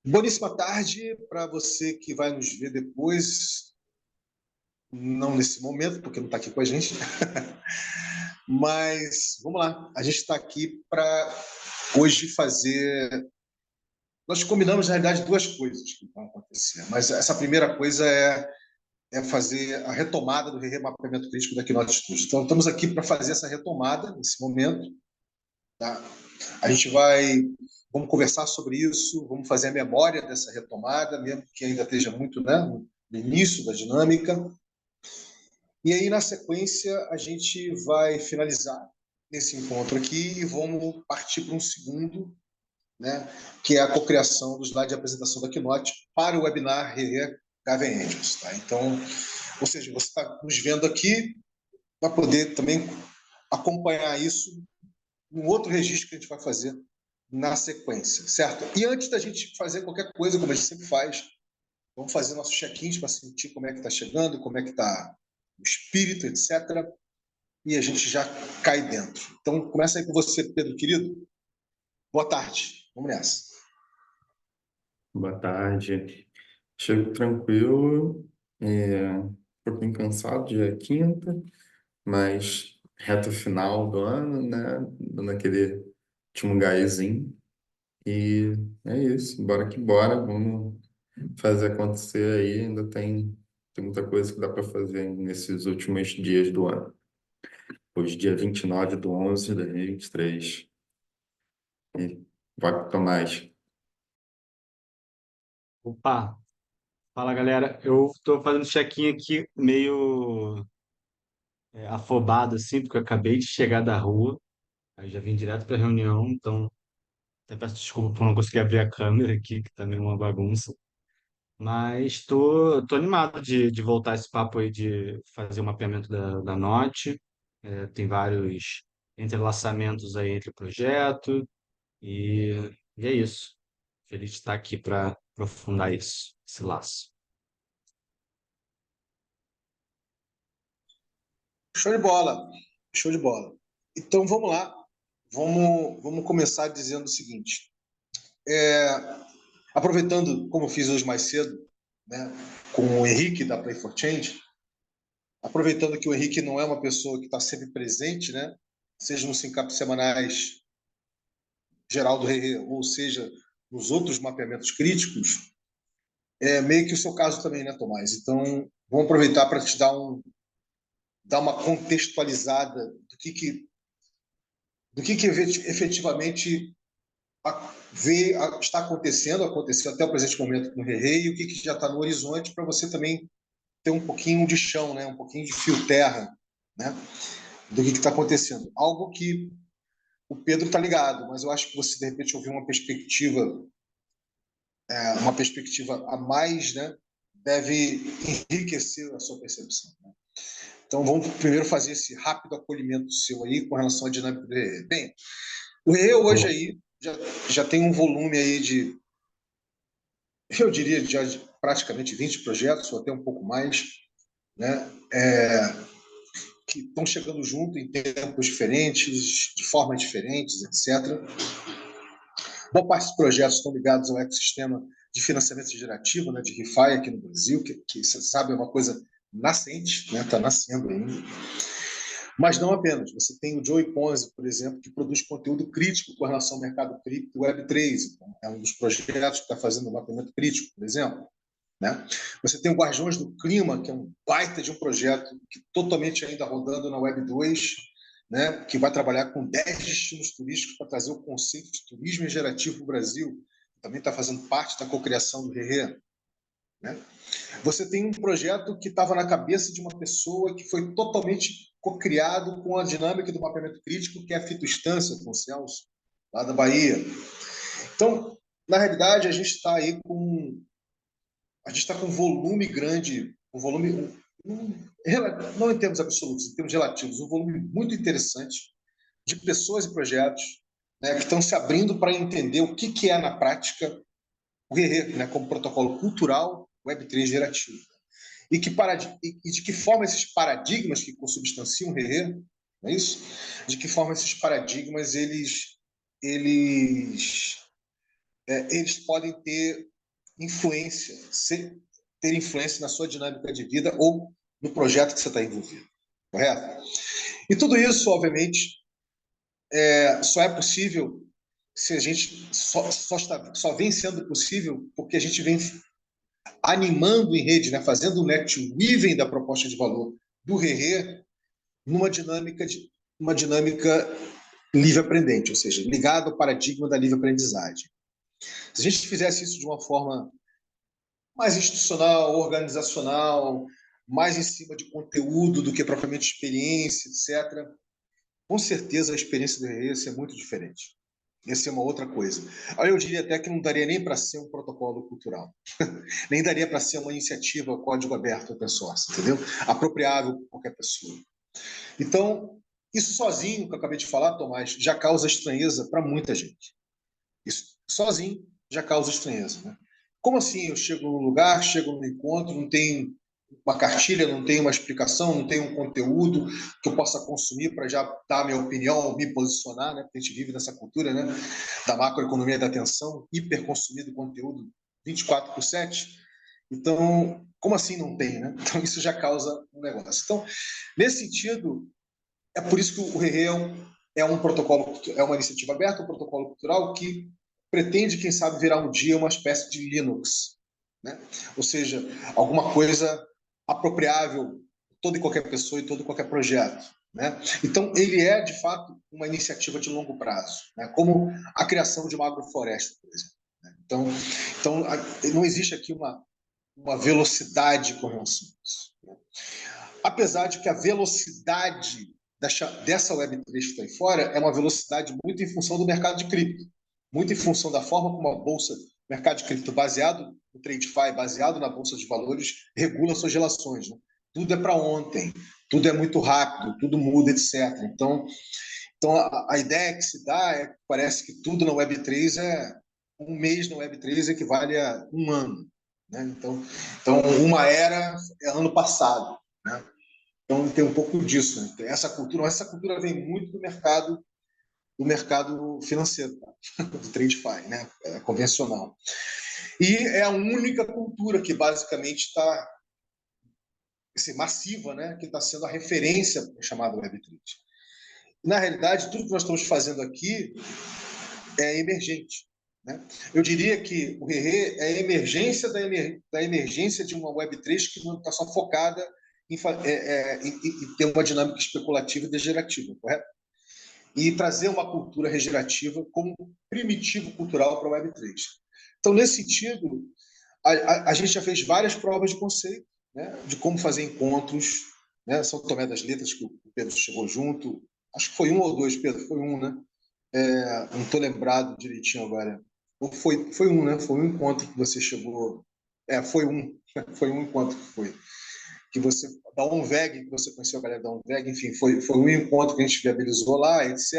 Boníssima tarde para você que vai nos ver depois, não nesse momento, porque não está aqui com a gente, mas vamos lá. A gente está aqui para hoje fazer. Nós combinamos, na realidade, duas coisas que vão acontecer, mas essa primeira coisa é fazer a retomada do remapeamento crítico da Quinote Studios. Então, estamos aqui para fazer essa retomada nesse momento. Tá? A gente vamos conversar sobre isso, vamos fazer a memória dessa retomada, mesmo que ainda esteja muito, né, no início da dinâmica. E aí, na sequência, a gente vai finalizar esse encontro aqui e vamos partir para um segundo, né, que é a cocriação do slide de apresentação da Quinote para o webinar Raven Angels. Tá? Então, ou seja, você está nos vendo aqui, vai poder também acompanhar isso num outro registro que a gente vai fazer na sequência, certo? E antes da gente fazer qualquer coisa, como a gente sempre faz, vamos fazer nossos check-ins para sentir como é que está chegando, como é que está o espírito, etc. E a gente já cai dentro. Então, começa aí com você, Pedro, querido. Boa tarde. Vamos nessa. Boa tarde. Chego tranquilo, um pouquinho cansado, já é quinta, mas reta final do ano, né? Dando aquele último gásinho. E é isso, bora que bora, vamos fazer acontecer aí. Ainda tem muita coisa que dá para fazer nesses últimos dias do ano. Hoje, dia 29/11/2023. E vai para Tomás. Opa, fala galera. Eu tô fazendo check-in aqui meio afobado assim, porque eu acabei de chegar da rua, aí já vim direto para reunião, então até peço desculpa por não conseguir abrir a câmera aqui, que tá meio uma bagunça. Mas tô animado de voltar esse papo aí de fazer o mapeamento da Note. Tem vários entrelaçamentos aí entre o projeto e, e é isso. Feliz de estar aqui para aprofundar isso, esse laço. Show de bola. Show de bola. Então, vamos lá. Vamos começar dizendo o seguinte. Aproveitando, como eu fiz hoje mais cedo, né, com o Henrique da Play for Change, aproveitando que o Henrique não é uma pessoa que está sempre presente, né, seja nos Syncap semanais geral do RE, ou seja, nos outros mapeamentos críticos, é meio que o seu caso também, né, Tomás? Então, vamos aproveitar para te dar uma contextualizada do que efetivamente está aconteceu até o presente momento com o RE e o que já está no horizonte para você também ter um pouquinho de chão, né, um pouquinho de fio terra, né, do que está acontecendo. Algo que o Pedro está ligado, mas eu acho que você, de repente, ouviu uma perspectiva a mais, né, deve enriquecer a sua percepção. Né? Então, vamos primeiro fazer esse rápido acolhimento seu aí com relação à dinâmica do RE. Bem, o RE hoje aí já tem um volume aí eu diria, de praticamente 20 projetos, ou até um pouco mais, né, que estão chegando junto em tempos diferentes, de formas diferentes, etc. Boa parte dos projetos estão ligados ao ecossistema de financiamento gerativo, né, de ReFi aqui no Brasil, que você sabe é uma coisa nascente, né, está nascendo ainda. Mas não apenas. Você tem o Joey Ponzi, por exemplo, que produz conteúdo crítico com relação ao mercado cripto e Web3. Então, é um dos projetos que está fazendo o mapeamento crítico, por exemplo. Né? Você tem o Guardiões do Clima, que é um baita de um projeto que totalmente ainda rodando na Web 2, né? Que vai trabalhar com 10 destinos turísticos para trazer o conceito de turismo gerativo para o Brasil. Também está fazendo parte da cocriação do RE. Né? Você tem um projeto que estava na cabeça de uma pessoa que foi totalmente cocriado com a dinâmica do mapeamento crítico, que é a fitoestância com o Celso, lá da Bahia. Então, na realidade, a gente está aí com um volume grande, não em termos absolutos, em termos relativos, um volume muito interessante de pessoas e projetos, né, que estão se abrindo para entender o que é, na prática, o RE, né, como protocolo cultural Web3 gerativo. E de que forma esses paradigmas que consubstanciam o RE, não é isso? De que forma esses paradigmas eles podem ter influência, ter influência na sua dinâmica de vida ou no projeto que você está envolvido, correto? E tudo isso, obviamente, só é possível se a gente só vem sendo possível porque a gente vem animando em rede, né, fazendo o netweaving da proposta de valor do Rerê numa dinâmica livre aprendente, ou seja, ligado ao paradigma da livre aprendizagem. Se a gente fizesse isso de uma forma mais institucional, organizacional, mais em cima de conteúdo do que propriamente experiência, etc., com certeza a experiência do Rerê ia ser muito diferente. Ia ser uma outra coisa. Aí eu diria até que não daria nem para ser um protocolo cultural. Nem daria para ser uma iniciativa código aberto open source, entendeu? Apropriável por qualquer pessoa. Então, isso sozinho, que eu acabei de falar, Tomás, já causa estranheza para muita gente. Isso sozinho já causa estranheza, né? Como assim eu chego num lugar, chego num encontro, não tem uma cartilha, não tem uma explicação, não tem um conteúdo que eu possa consumir para já dar a minha opinião, me posicionar, né? Porque a gente vive nessa cultura, né? Da macroeconomia da atenção, hiperconsumido conteúdo 24/7. Então, como assim não tem, né? Então, isso já causa um negócio. Então, nesse sentido, é por isso que o Rerê é um protocolo, é uma iniciativa aberta, um protocolo cultural que pretende, quem sabe, virar um dia uma espécie de Linux, né? Ou seja, alguma coisa apropriável a toda e qualquer pessoa e todo e qualquer projeto, né? Então, ele é, de fato, uma iniciativa de longo prazo, né? Como a criação de uma agrofloresta, por exemplo, né? Então, não existe aqui uma velocidade com relação a isso, né? Apesar de que a velocidade dessa Web3 que está aí fora é uma velocidade muito em função do mercado de cripto, muito em função da forma como a bolsa, mercado de cripto baseado no TradeFi, baseado na bolsa de valores, regula suas relações, né? Tudo é para ontem, tudo é muito rápido, tudo muda, etc. Então a ideia que se dá é que parece que tudo na Web3 um mês na Web3 equivale a um ano, né? Então uma era é ano passado, né? Então tem um pouco disso, né? Essa cultura vem muito do mercado financeiro, tá? Do TradeFi, né? Convencional. E é a única cultura que basicamente está assim, massiva, né? Que está sendo a referência chamada Web3. Na realidade, tudo que nós estamos fazendo aqui é emergente, né? Eu diria que o Rerê é a emergência da emergência de uma Web3 que não está só focada em ter uma dinâmica especulativa e degenerativa, correto? E trazer uma cultura regenerativa como primitivo cultural para a Web3. Então, nesse sentido, a gente já fez várias provas de conceito, né, de como fazer encontros, né? São Tomé das Letras, que o Pedro chegou junto. Acho que foi um ou dois, Pedro, foi um, né? Não estou lembrado direitinho agora. Ou foi um, né? Foi um encontro que você chegou. Foi um. Foi um encontro que você da OnVeg, que você conheceu a galera da OnVeg, enfim, foi um encontro que a gente viabilizou lá, etc.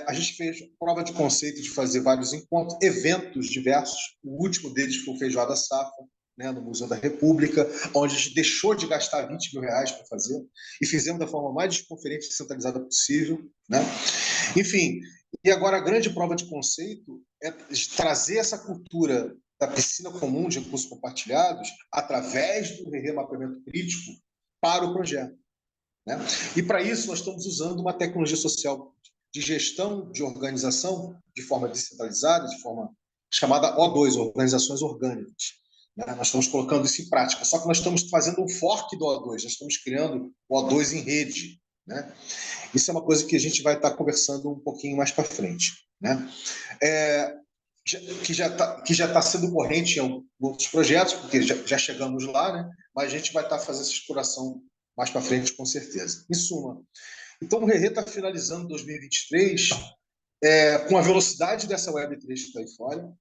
A gente fez prova de conceito de fazer vários encontros, eventos diversos. O último deles foi o Feijoada Safra, né, no Museu da República, onde a gente deixou de gastar R$ 20.000 para fazer e fizemos da forma mais desconferente e descentralizada possível, né? Enfim, e agora a grande prova de conceito é trazer essa cultura da piscina comum de recursos compartilhados através do remapeamento crítico para o projeto, né? E para isso nós estamos usando uma tecnologia social de gestão de organização de forma descentralizada, de forma chamada O2, Organizações Orgânicas, né? Nós estamos colocando isso em prática, só que nós estamos fazendo um fork do O2, nós estamos criando o O2 em rede, né? Isso é uma coisa que a gente vai estar conversando um pouquinho mais para frente, né? Que já está sendo corrente em outros projetos, porque já chegamos lá, né? Mas a gente vai estar fazendo essa exploração mais para frente, com certeza. Em suma, então o Rerê está finalizando 2023 com a velocidade dessa Web3 que está aí fora,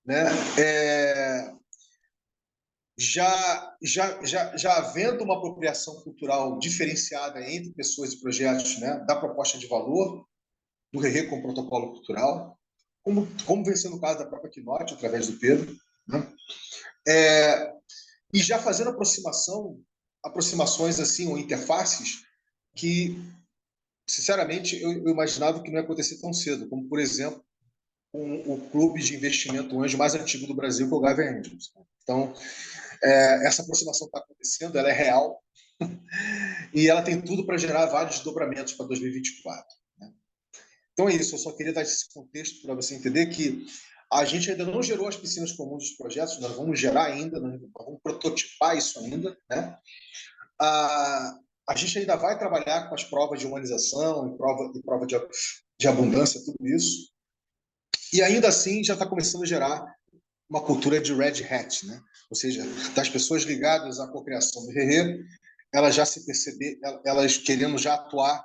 né? Já havendo uma apropriação cultural diferenciada entre pessoas e projetos, né, da proposta de valor do Rerê com o protocolo cultural, como vem sendo o caso da própria Quinote, através do Pedro, né? E já fazendo aproximações assim, ou interfaces que, sinceramente, eu imaginava que não ia acontecer tão cedo, como, por exemplo, com o clube de investimento anjo mais antigo do Brasil, que é o Gavin Angels. Então, essa aproximação está acontecendo, ela é real, e ela tem tudo para gerar vários desdobramentos para 2024. Né? Então é isso, eu só queria dar esse contexto para você entender que a gente ainda não gerou as piscinas comuns dos projetos, nós vamos gerar ainda, nós vamos prototipar isso ainda. Né? A gente ainda vai trabalhar com as provas de humanização e prova de abundância, tudo isso, e ainda assim já está começando a gerar uma cultura de red hat, né? Ou seja, das pessoas ligadas à cocriação do Herê, elas já se perceber, elas querendo já atuar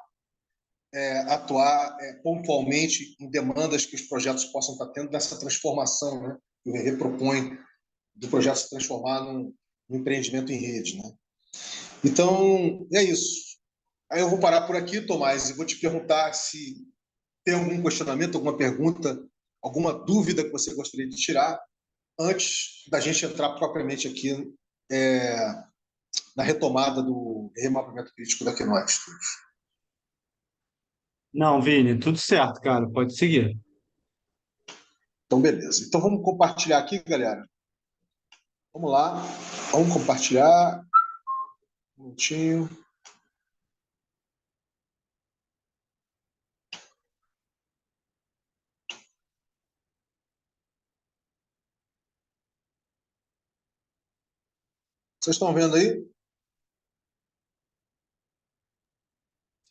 pontualmente em demandas que os projetos possam estar tendo nessa transformação, né? Que o Herê propõe do projeto se transformar num empreendimento em rede, né? Então, é isso. Aí eu vou parar por aqui, Tomás, e vou te perguntar se tem algum questionamento, alguma pergunta, alguma dúvida que você gostaria de tirar antes da gente entrar propriamente aqui na retomada do remapeamento crítico da Keynote. Não, Vini, tudo certo, cara. Pode seguir. Então, beleza. Então, vamos compartilhar aqui, galera. Vamos lá. Vamos compartilhar. Um minutinho. Vocês estão vendo aí?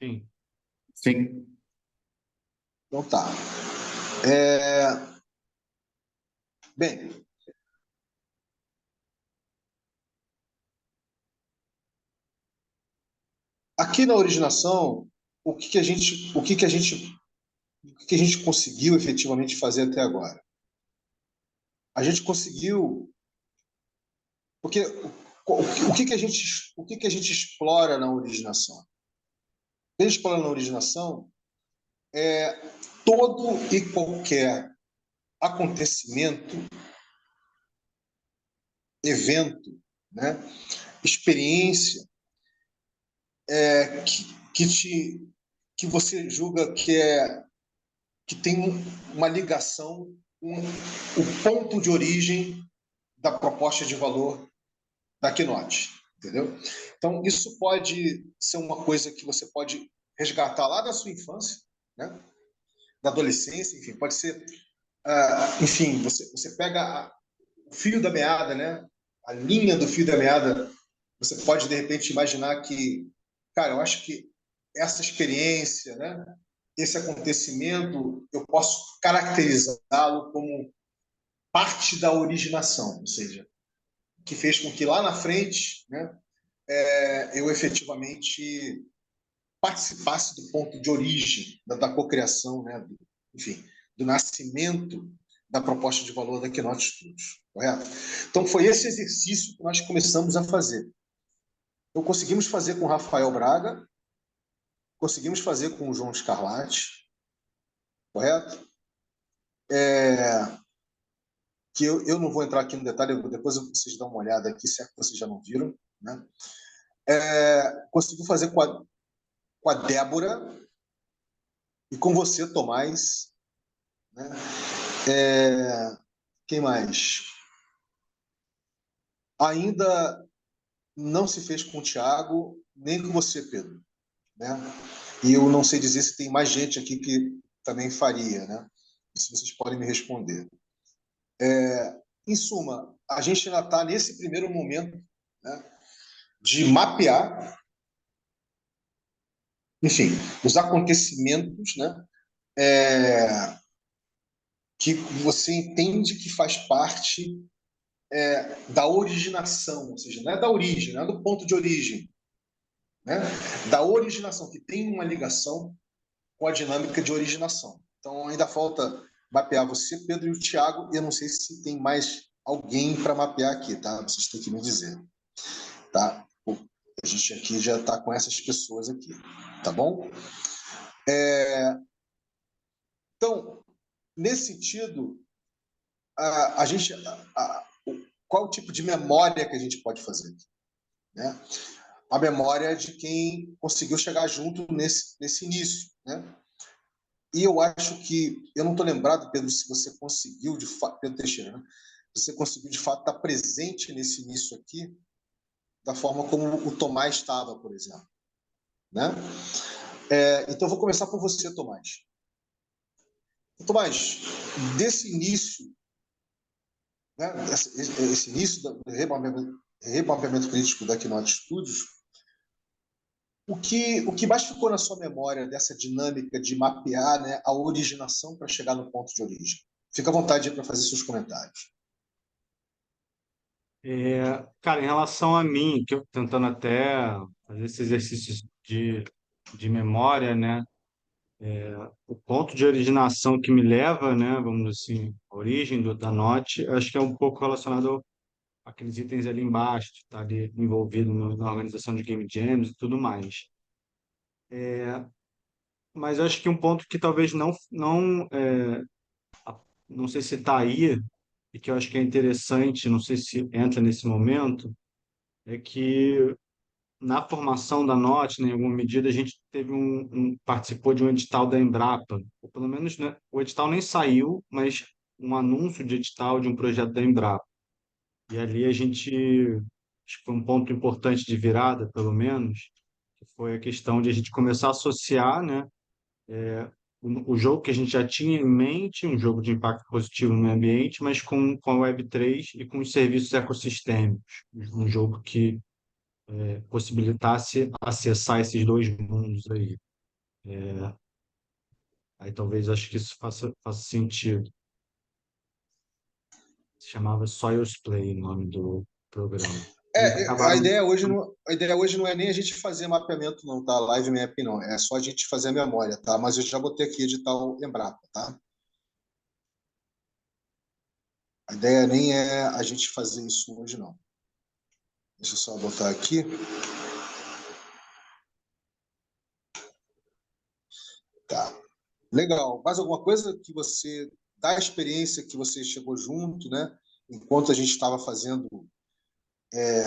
Sim. Sim. Então tá. Bem, aqui na originação, o que a gente conseguiu efetivamente fazer até agora? A gente conseguiu, porque o que a gente explora na originação? O que a gente explora na originação é todo e qualquer acontecimento, evento, né, experiência que, que você julga que tem uma ligação com o ponto de origem da proposta de valor da Keynote, entendeu? Então, isso pode ser uma coisa que você pode resgatar lá da sua infância, né? Da adolescência, enfim, pode ser, enfim, você pega o fio da meada, né? A linha do fio da meada, você pode, de repente, imaginar que, cara, eu acho que essa experiência, né? Esse acontecimento, eu posso caracterizá-lo como parte da originação, ou seja, que fez com que lá na frente, né, eu efetivamente participasse do ponto de origem da cocriação, né, enfim, do nascimento da proposta de valor da Keynote Studios, correto? Então foi esse exercício que nós começamos a fazer. Então conseguimos fazer com o Rafael Braga, conseguimos fazer com o João Scarlatti, correto? Que eu não vou entrar aqui no detalhe, depois vocês dão uma olhada aqui, se é que vocês já não viram, né? Conseguiu fazer com a Débora e com você, Tomás, né? Quem mais? Ainda não se fez com o Thiago, nem com você, Pedro, né? E eu não sei dizer se tem mais gente aqui que também faria, né? Se vocês podem me responder. Em suma, a gente ainda está nesse primeiro momento, né, de mapear, enfim, os acontecimentos, né, que você entende que faz parte da originação, ou seja, não é da origem, não é do ponto de origem, né, da originação, que tem uma ligação com a dinâmica de originação. Então, ainda falta mapear você, Pedro e o Thiago, e eu não sei se tem mais alguém para mapear aqui, tá? Vocês têm que me dizer, tá? A gente aqui já está com essas pessoas aqui, tá bom? Então, nesse sentido, a gente, qual o tipo de memória que a gente pode fazer? Né? A memória de quem conseguiu chegar junto nesse início, né? E eu acho que, eu não estou lembrado, Pedro, se você conseguiu, de fato, Pedro Teixeira, né? Você conseguiu, de fato, estar presente nesse início aqui, da forma como o Tomás estava, por exemplo. Né? Então, eu vou começar por você, Tomás. Tomás, desse início, né, esse início do remapeamento crítico da Keynote Studios, o que mais ficou na sua memória dessa dinâmica de mapear, né, a originação para chegar no ponto de origem? Fica à vontade para fazer seus comentários. Cara, em relação a mim, que eu tentando até fazer esse exercício de memória, né? O ponto de originação que me leva, né, vamos dizer assim, a origem da Note, acho que é um pouco relacionado àqueles itens ali embaixo, tá ali envolvido na organização de Game Jams e tudo mais. Mas acho que um ponto que talvez não sei se está aí, e que eu acho que é interessante, não sei se entra nesse momento, é que na formação da NOT, né, em alguma medida, a gente participou de um edital da Embrapa, ou pelo menos, né, o edital nem saiu, mas um anúncio de edital de um projeto da Embrapa. E ali a gente, acho que foi um ponto importante de virada, pelo menos, que foi a questão de a gente começar a associar, né, o jogo que a gente já tinha em mente, um jogo de impacto positivo no meio ambiente, mas com a Web3 e com os serviços ecossistêmicos. Um jogo que possibilitasse acessar esses dois mundos aí. Aí talvez acho que isso faça sentido. Se chamava Soils Play, o nome do programa. Eles A acabaram. ideia hoje não, a ideia hoje não é nem a gente fazer mapeamento, não, tá? Live map, não. É só a gente fazer a memória, tá? Mas eu já botei aqui edital Embrapa, tá? A ideia nem é a gente fazer isso hoje, não. Deixa eu só botar aqui. Tá. Legal. Mais alguma coisa que você, da experiência que você chegou junto, né? Enquanto a gente estava fazendo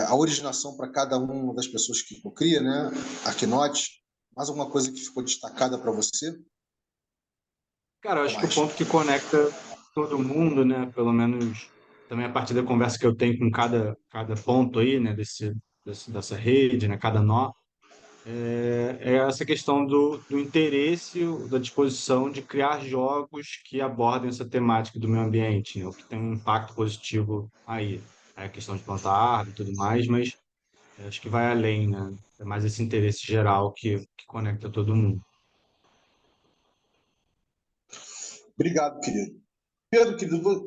a originação para cada uma das pessoas que cria, né? A Keynote. Mais alguma coisa que ficou destacada para você? Cara, eu Ou acho que o mais? ponto que conecta todo mundo, né? Pelo menos também a partir da conversa que eu tenho com cada ponto aí, né? Dessa rede, né? Cada nó. É essa questão do interesse, da disposição de criar jogos que abordem essa temática do meio ambiente, né? O que tem um impacto positivo aí. É a questão de plantar árvore e tudo mais, mas acho que vai além, né? É mais esse interesse geral que conecta todo mundo. Obrigado, querido. Pedro, querido,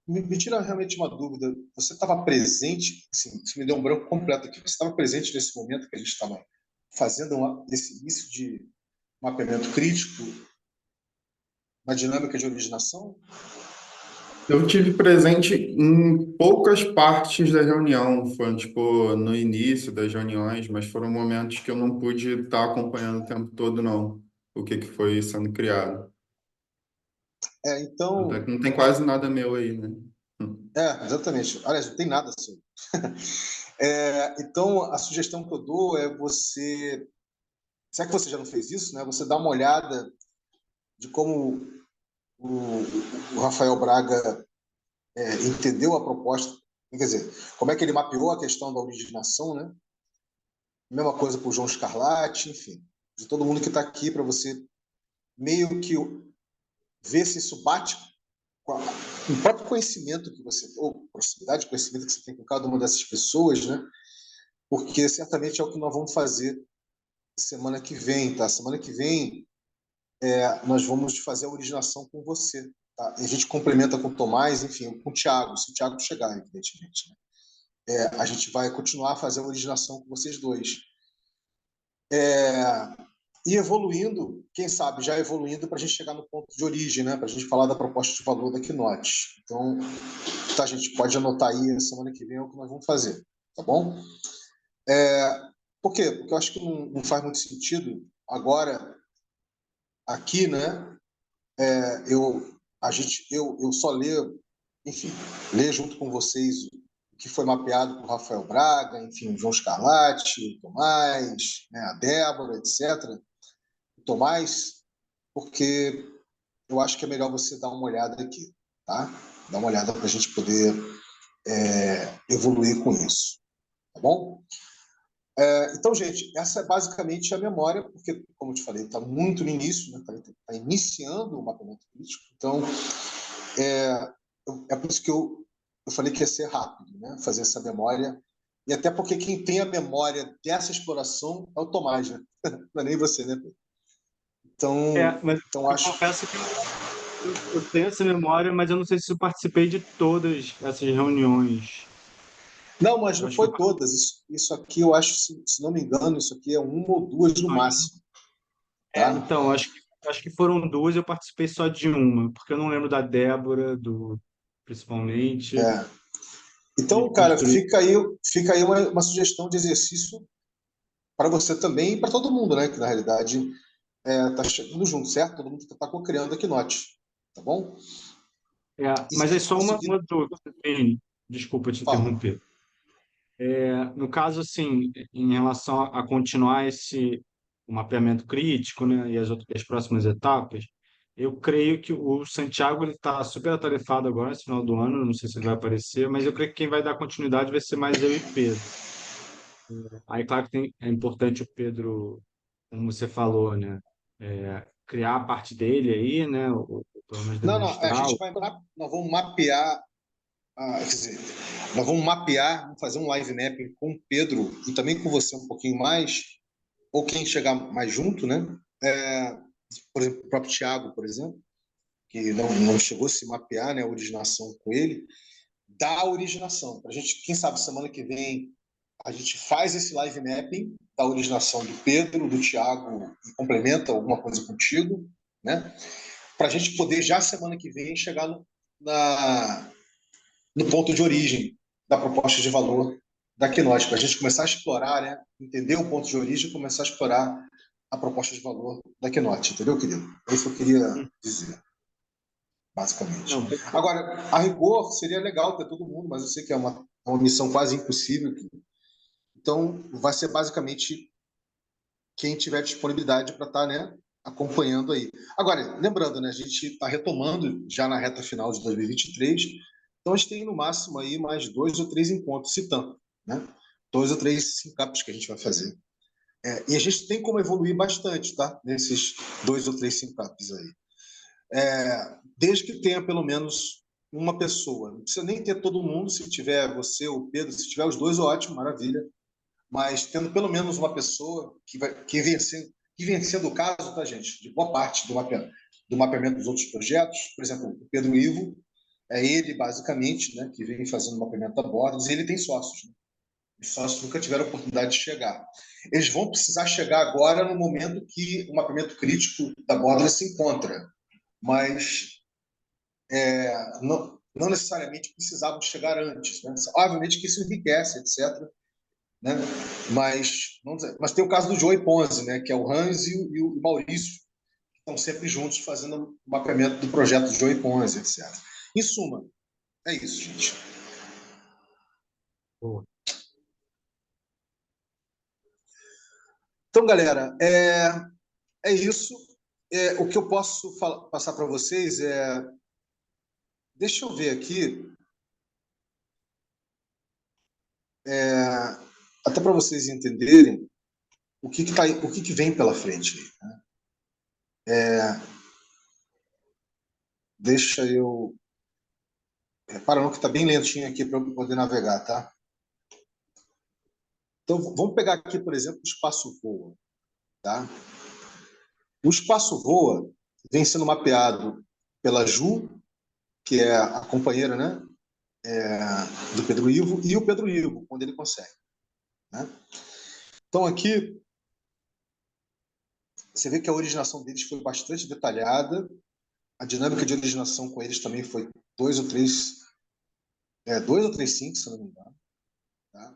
me tira realmente uma dúvida. Você estava presente, assim, você me deu um branco completo aqui. Você estava presente nesse momento que a gente estava fazendo esse início de mapeamento crítico na dinâmica de originação? Eu tive presente em poucas partes da reunião, foi tipo no início das reuniões, mas foram momentos que eu não pude estar acompanhando o tempo todo, não, o que que foi sendo criado. Até Então, que não tem quase nada meu aí, né? exatamente. Aliás, não tem nada assim. Então, a sugestão que eu dou é você, se é que você já não fez isso, né? Você dá uma olhada de como o, o Rafael Braga entendeu a proposta, quer dizer, como é que ele mapeou a questão da originação, né? Mesma coisa para o João Scarlatti, enfim, de todo mundo que está aqui para você meio que ver se isso bate com o próprio conhecimento que você, ou proximidade de conhecimento que você tem com cada uma dessas pessoas, né? Porque certamente é o que nós vamos fazer semana que vem, tá? Semana que vem nós vamos fazer a originação com você, tá? E a gente complementa com o Tomás, enfim, com o Thiago, se o Thiago chegar, evidentemente, né? A gente vai continuar a fazer a originação com vocês dois. E evoluindo, quem sabe, já evoluindo para a gente chegar no ponto de origem, né? Para a gente falar da proposta de valor da Keynote. Então, tá, a gente pode anotar aí, semana que vem é o que nós vamos fazer, tá bom? Por quê? Porque eu acho que não faz muito sentido agora, aqui, né? Eu só leio, enfim, ler junto com vocês o que foi mapeado por Rafael Braga, enfim, o João Scarlatti, o Tomás, né, a Débora, etc. O Tomás, porque eu acho que é melhor você dar uma olhada aqui, tá? Dá uma olhada para a gente poder evoluir com isso, tá bom? Então, gente, essa é basicamente a memória, porque, como eu te falei, está muito no início, né? Tá iniciando o mapeamento crítico, então é por isso que eu falei que ia ser rápido, né? Fazer essa memória, e até porque quem tem a memória dessa exploração é o Tomás, né? Não é nem você, né, Pedro? Mas Então eu acho. confesso que eu tenho essa memória, mas eu não sei se eu participei de todas essas reuniões. Não, mas Eu não acho que eu foi todas. Isso aqui, eu acho, se não me engano, isso aqui é uma ou duas no participei. máximo, tá? Então, acho que foram duas, eu participei só de uma, porque eu não lembro da Débora, principalmente, É. de Então, cara, construir. fica aí uma sugestão de exercício para você também e para todo mundo, né? Que na realidade tá chegando junto, certo? Todo mundo está co-criando aqui Note, tá bom? E se a Mas é gente só conseguir. uma dúvida, Vini. Desculpa te Fala. interromper. No caso, assim, em relação a continuar o mapeamento crítico, né, e as próximas etapas, eu creio que o Santiago ele está super atarefado agora, nesse final do ano, não sei se ele vai aparecer, mas eu creio que quem vai dar continuidade vai ser mais eu e Pedro. Aí, claro que é importante o Pedro, como você falou, né, criar a parte dele aí, né, pelo menos Não, não, a demonstrar. gente nós vamos mapear, quer dizer, nós vamos mapear, vamos fazer um live mapping com o Pedro e também com você um pouquinho mais, ou quem chegar mais junto, né? É, por exemplo, o próprio Thiago, por exemplo, que não chegou a se mapear, né, a originação com ele, da originação. Para a gente, quem sabe, semana que vem, a gente faz esse live mapping da originação do Pedro, do Thiago, e complementa alguma coisa contigo, né? Para a gente poder, já semana que vem, chegar no ponto de origem da proposta de valor da Keynote, para a gente começar a explorar, né? Entender o ponto de origem e começar a explorar a proposta de valor da Keynote, entendeu, querido? É isso que eu queria dizer, basicamente. Não, perfeito. Agora, a rigor, seria legal ter todo mundo, mas eu sei que é uma missão quase impossível. Então, vai ser basicamente quem tiver disponibilidade para estar, né, acompanhando aí. Agora, lembrando, né, a gente está retomando já na reta final de 2023, então a gente tem no máximo aí mais 2 ou 3 encontros, se tanto, né? 2 ou 3 syncaps que a gente vai fazer. E a gente tem como evoluir bastante, tá? Nesses 2 ou 3 syncaps aí. Desde que tenha pelo menos uma pessoa. Não precisa nem ter todo mundo, se tiver você ou o Pedro, se tiver os dois, ótimo, maravilha. Mas tendo pelo menos uma pessoa que vem sendo o caso, tá, gente, de boa parte do mapeamento dos outros projetos, por exemplo, o Pedro Ivo, é ele, basicamente, né, que vem fazendo o mapeamento da Bordas, e ele tem sócios. Né? Os sócios nunca tiveram a oportunidade de chegar. Eles vão precisar chegar agora no momento que o mapeamento crítico da Bordas se encontra, mas não necessariamente precisavam chegar antes. Né? Obviamente que isso enriquece, etc., né? Mas tem o caso do Joey Ponzi, né? Que é o Hans e o Maurício, que estão sempre juntos fazendo o mapeamento do projeto do Joey Ponzi, etc. Em suma, é isso, gente. Boa. Então, galera, é isso. O que eu posso passar para vocês é. Deixa eu ver aqui, até para vocês entenderem o que vem pela frente. Né? Deixa eu. Para não, que está bem lentinho aqui para eu poder navegar, tá? Então, vamos pegar aqui, por exemplo, o espaço voa. Tá? O espaço voa vem sendo mapeado pela Ju, que é a companheira, né, do Pedro Ivo, e o Pedro Ivo, quando ele consegue. Né? Então, aqui, você vê que a originação deles foi bastante detalhada, a dinâmica de originação com eles também foi 2 ou 3 syncs, se não me engano. Tá?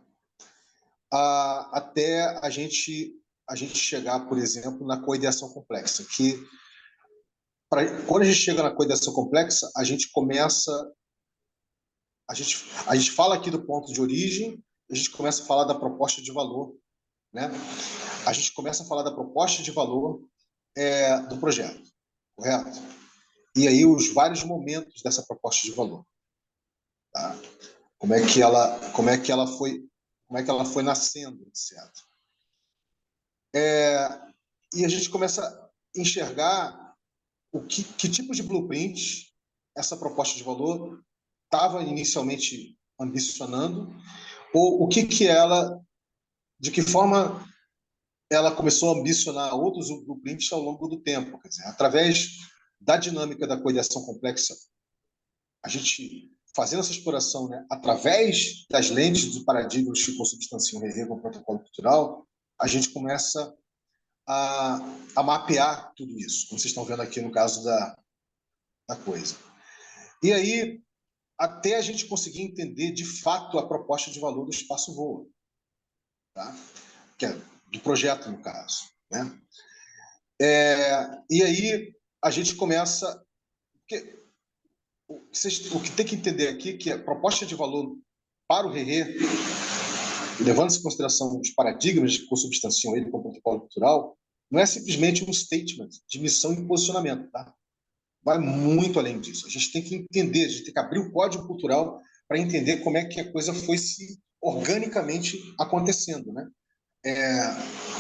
Até a gente chegar, por exemplo, na coideação complexa, que quando a gente chega na coideação complexa, a gente fala aqui do ponto de origem, a gente começa a falar da proposta de valor, né? A gente começa a falar da proposta de valor do projeto, correto? e aí os vários momentos dessa proposta de valor, tá? Como é que ela foi nascendo, etc. E a gente começa a enxergar que tipo de blueprint essa proposta de valor estava inicialmente ambicionando, ou de que forma ela começou a ambicionar outros blueprints ao longo do tempo. Quer dizer, através da dinâmica da coediação complexa, a gente fazendo essa exploração, né, através das lentes do paradigma que consubstanciam o RE com o protocolo cultural, a gente começa a mapear tudo isso, como vocês estão vendo aqui no caso da coisa. E aí, até a gente conseguir entender de fato a proposta de valor do espaço voa, tá? Que é do projeto, no caso, né? E aí a gente começa... O que tem que entender aqui é que a proposta de valor para o RE, levando em consideração os paradigmas que consubstanciam ele com o protocolo cultural, não é simplesmente um statement de missão e posicionamento, tá? Vai muito além disso. A gente tem que entender, a gente tem que abrir o código cultural para entender como é que a coisa foi se organicamente acontecendo, né?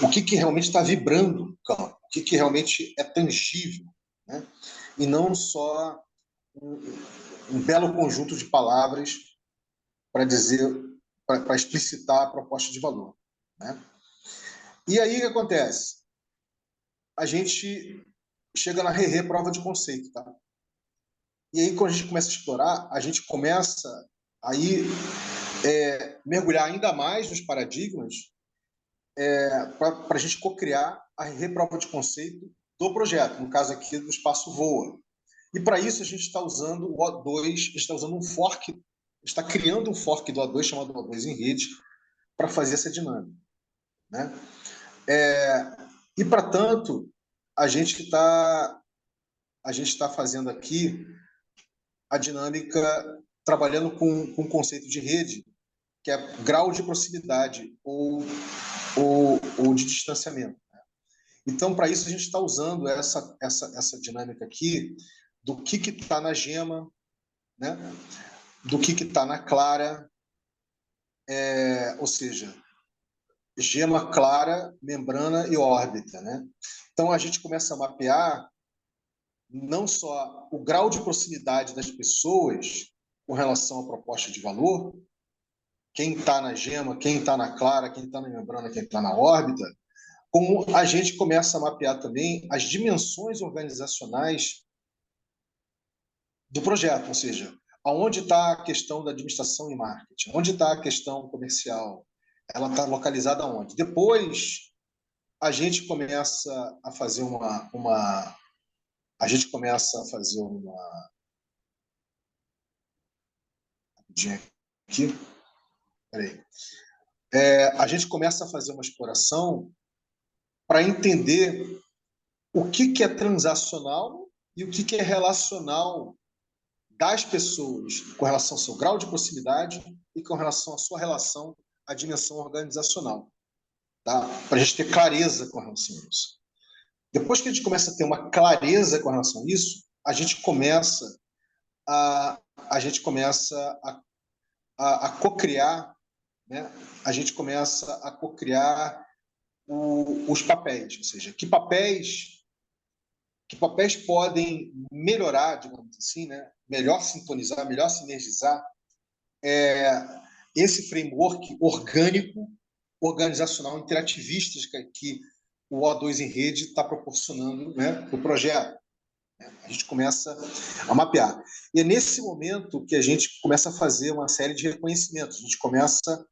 O que realmente está vibrando no campo, o que realmente é tangível, né? E não só um belo conjunto de palavras para dizer, para explicitar a proposta de valor, né? E aí o que acontece? A gente chega na RE prova de conceito, tá? E aí quando a gente começa a explorar, a gente começa aí mergulhar ainda mais nos paradigmas para a gente cocriar a reprova de conceito do projeto, no caso aqui do Espaço Voa. E para isso a gente está usando o O2, a gente está usando um fork, está criando um fork do O2 chamado O2 em rede para fazer essa dinâmica, né? E para tanto a gente está fazendo aqui a dinâmica trabalhando com o conceito de rede, que é grau de proximidade ou de distanciamento. Então, para isso, a gente está usando essa dinâmica aqui do que está na gema, né? Do que está na clara, ou seja, gema, clara, membrana e órbita, né? Então, a gente começa a mapear não só o grau de proximidade das pessoas com relação à proposta de valor, quem está na gema, quem está na clara, quem está na membrana, quem está na órbita, como a gente começa a mapear também as dimensões organizacionais do projeto, ou seja, aonde está a questão da administração e marketing, onde está a questão comercial, ela está localizada onde. Depois, a gente começa a fazer a gente começa a fazer uma aqui, peraí. A gente começa a fazer uma exploração para entender o que é transacional e o que é relacional das pessoas com relação ao seu grau de proximidade e com relação à sua relação à dimensão organizacional, tá? Para a gente ter clareza com relação a isso. Depois que a gente começa a ter uma clareza com relação a isso, a gente começa a cocriar, né? A gente começa a cocriar os papéis, ou seja, que papéis podem melhorar, digamos assim, né? Melhor sintonizar, melhor sinergizar esse framework orgânico, organizacional, interativista que o O2 em rede está proporcionando, né, para o projeto. A gente começa a mapear. E é nesse momento que a gente começa a fazer uma série de reconhecimentos. A gente começa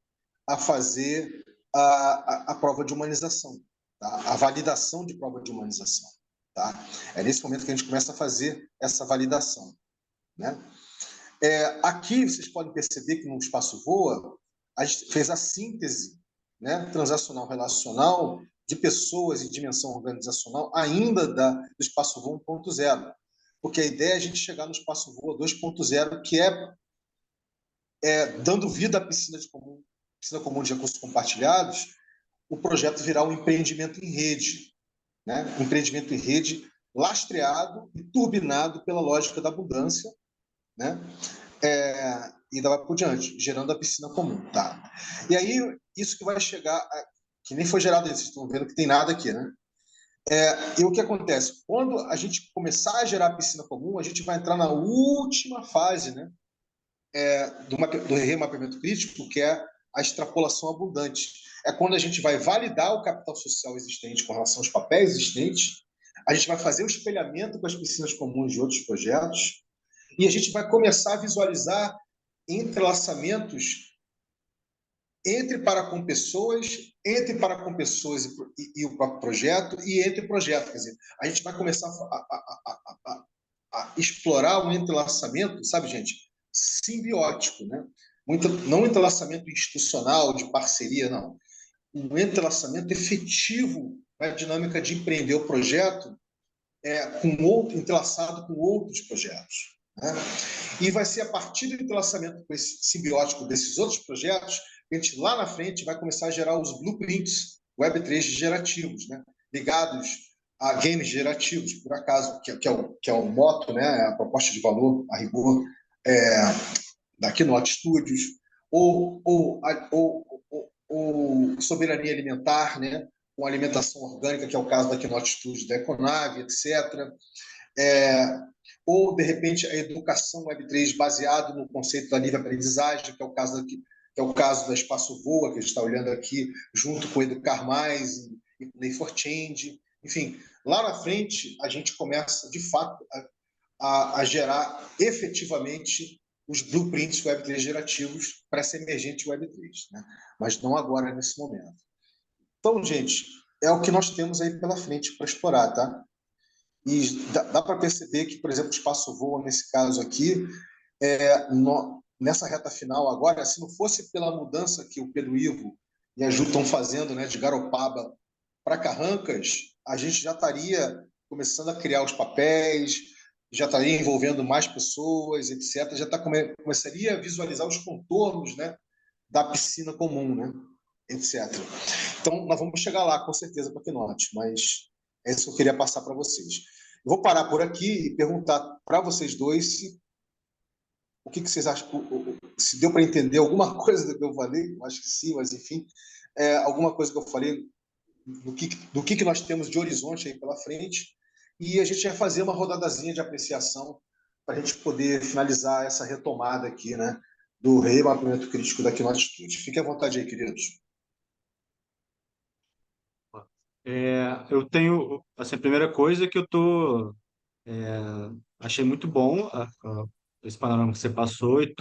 a fazer a prova de humanização, tá? A validação de prova de humanização. Tá? É nesse momento que a gente começa a fazer essa validação, né? Aqui vocês podem perceber que no Espaço Voa a gente fez a síntese, né, transacional relacional de pessoas e dimensão organizacional ainda do Espaço Voa 1.0, porque a ideia é a gente chegar no Espaço Voa 2.0, que dando vida à piscina comum de recursos compartilhados, o projeto virar um empreendimento em rede, né? Um empreendimento em rede lastreado e turbinado pela lógica da abundância, né? E daí vai por diante, gerando a piscina comum, tá? E aí, isso que vai chegar, que nem foi gerado, vocês estão vendo que tem nada aqui, né? E o que acontece? Quando a gente começar a gerar a piscina comum, a gente vai entrar na última fase, né? Do remapeamento crítico, que é a extrapolação abundante. É quando a gente vai validar o capital social existente com relação aos papéis existentes, a gente vai fazer o espelhamento com as piscinas comuns de outros projetos, e a gente vai começar a visualizar entrelaçamentos entre para com pessoas, entre para com pessoas e o próprio projeto, e entre projetos. Quer dizer, a gente vai começar a explorar um entrelaçamento, sabe, gente, simbiótico, né? Não um entrelaçamento institucional, de parceria, não. Um entrelaçamento efetivo na dinâmica de empreender o projeto entrelaçado com outros projetos. Né? E vai ser a partir do entrelaçamento com esse simbiótico desses outros projetos que a gente, lá na frente, vai começar a gerar os blueprints Web3 gerativos, né? Ligados a games gerativos, por acaso, que é o moto, né? A proposta de valor, a rigor, da Keynote Studios, ou soberania alimentar, né? Com alimentação orgânica, que é o caso da Keynote Studios, da Econave, etc. Ou, de repente, a educação Web3 baseado no conceito da livre aprendizagem, que é o caso da Espaço Voa, que a gente está olhando aqui, junto com Educar Mais e Play for Change. Enfim, lá na frente, a gente começa, de fato, a gerar efetivamente os blueprints Web3 gerativos para essa emergente Web3, né? Mas não agora, nesse momento. Então, gente, é o que nós temos aí pela frente para explorar, tá? E dá para perceber que, por exemplo, o Espaço Voa, nesse caso aqui, nessa reta final agora, se não fosse pela mudança que o Pedro Ivo e a Ju estão fazendo, né, de Garopaba para Carrancas, a gente já estaria começando a criar os papéis, já estaria envolvendo mais pessoas, etc. Começaria a visualizar os contornos, né, da piscina comum, né, etc. Então, nós vamos chegar lá, com certeza, para a Keynote, mas é isso que eu queria passar para vocês. Eu vou parar por aqui e perguntar para vocês dois o que vocês acham, se deu para entender alguma coisa do que eu falei, acho que sim, mas enfim, alguma coisa que eu falei, do que nós temos de horizonte aí pela frente, e a gente vai fazer uma rodadazinha de apreciação para a gente poder finalizar essa retomada aqui, né, do remapeamento crítico da Keynote Studio. Fique à vontade aí, queridos. Eu tenho, assim, a primeira coisa é que achei muito bom esse panorama que você passou e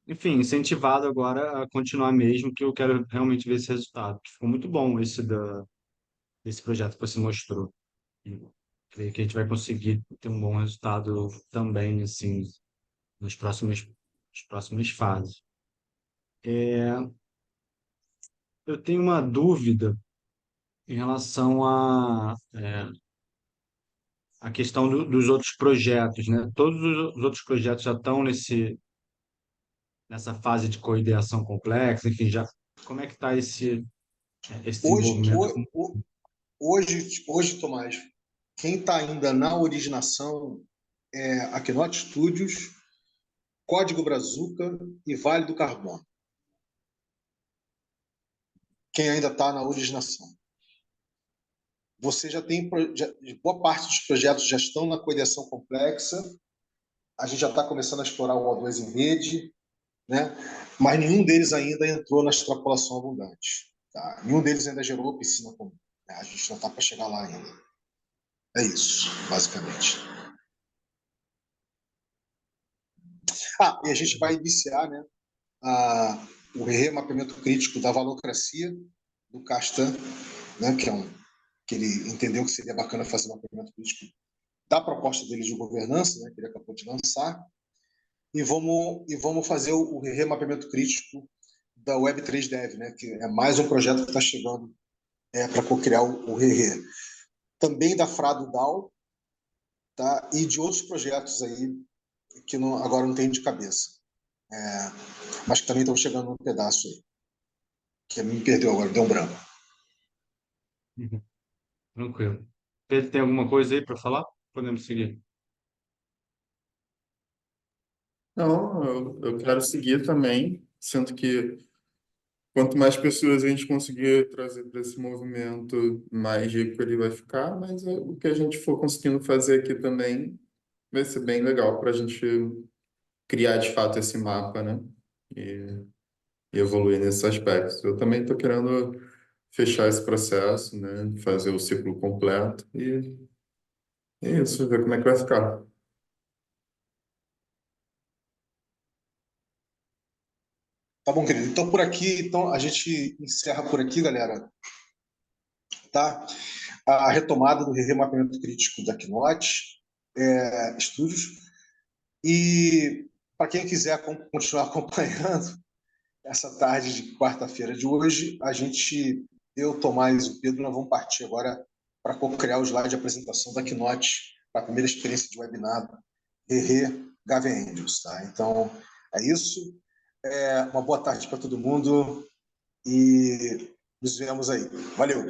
enfim, incentivado agora a continuar mesmo, que eu quero realmente ver esse resultado. Ficou muito bom esse projeto que você mostrou. E creio que a gente vai conseguir ter um bom resultado também, assim, nas próximas fases. Eu tenho uma dúvida em relação a questão dos outros projetos, né? Todos os outros projetos já estão nessa fase de coideação complexa, enfim, já como é que está esse Hoje, desenvolvimento? hoje, Tomás, quem está ainda na originação é a Keynote Studios, Código Brazuca e Vale do Carbono. Quem ainda está na originação. Você já tem boa parte dos projetos já estão na coideação complexa. A gente já está começando a explorar o O2 em rede, né? Mas nenhum deles ainda entrou na extrapolação abundante. Tá? Nenhum deles ainda gerou piscina comum. Né? A gente não está para chegar lá ainda. É isso, basicamente. E a gente vai iniciar, né, o remapeamento crítico da valocracia do Castan, né, que ele entendeu que seria bacana fazer um mapeamento crítico da proposta dele de governança, né, que ele acabou de lançar, e vamos fazer o remapeamento crítico da Web3 Dev, né, que é mais um projeto que está chegando para co-criar o RE. Também da Frado DAO, tá, e de outros projetos aí que agora não tem de cabeça. Mas que também estão chegando num pedaço aí. Que me perdeu agora, deu um branco. Uhum. Tranquilo. Pedro, tem alguma coisa aí para falar? Podemos seguir. Não, eu quero seguir também. Sinto que quanto mais pessoas a gente conseguir trazer para esse movimento, mais rico ele vai ficar, mas o que a gente for conseguindo fazer aqui também vai ser bem legal para a gente criar de fato esse mapa, né? E evoluir nesses aspectos. Eu também estou querendo fechar esse processo, né? Fazer o ciclo completo e é isso, ver como é que vai ficar. Tá bom, querido. Então, por aqui, então, a gente encerra por aqui, galera, tá? A retomada do remapeamento crítico da Keynote Studios. E para quem quiser continuar acompanhando essa tarde de quarta-feira de hoje, eu, Tomás e o Pedro, nós vamos partir agora para co-criar o slide de apresentação da Keynote, para a primeira experiência de webinar Rerê Gavin Angels, tá? Então, é isso. Uma boa tarde para todo mundo e nos vemos aí. Valeu!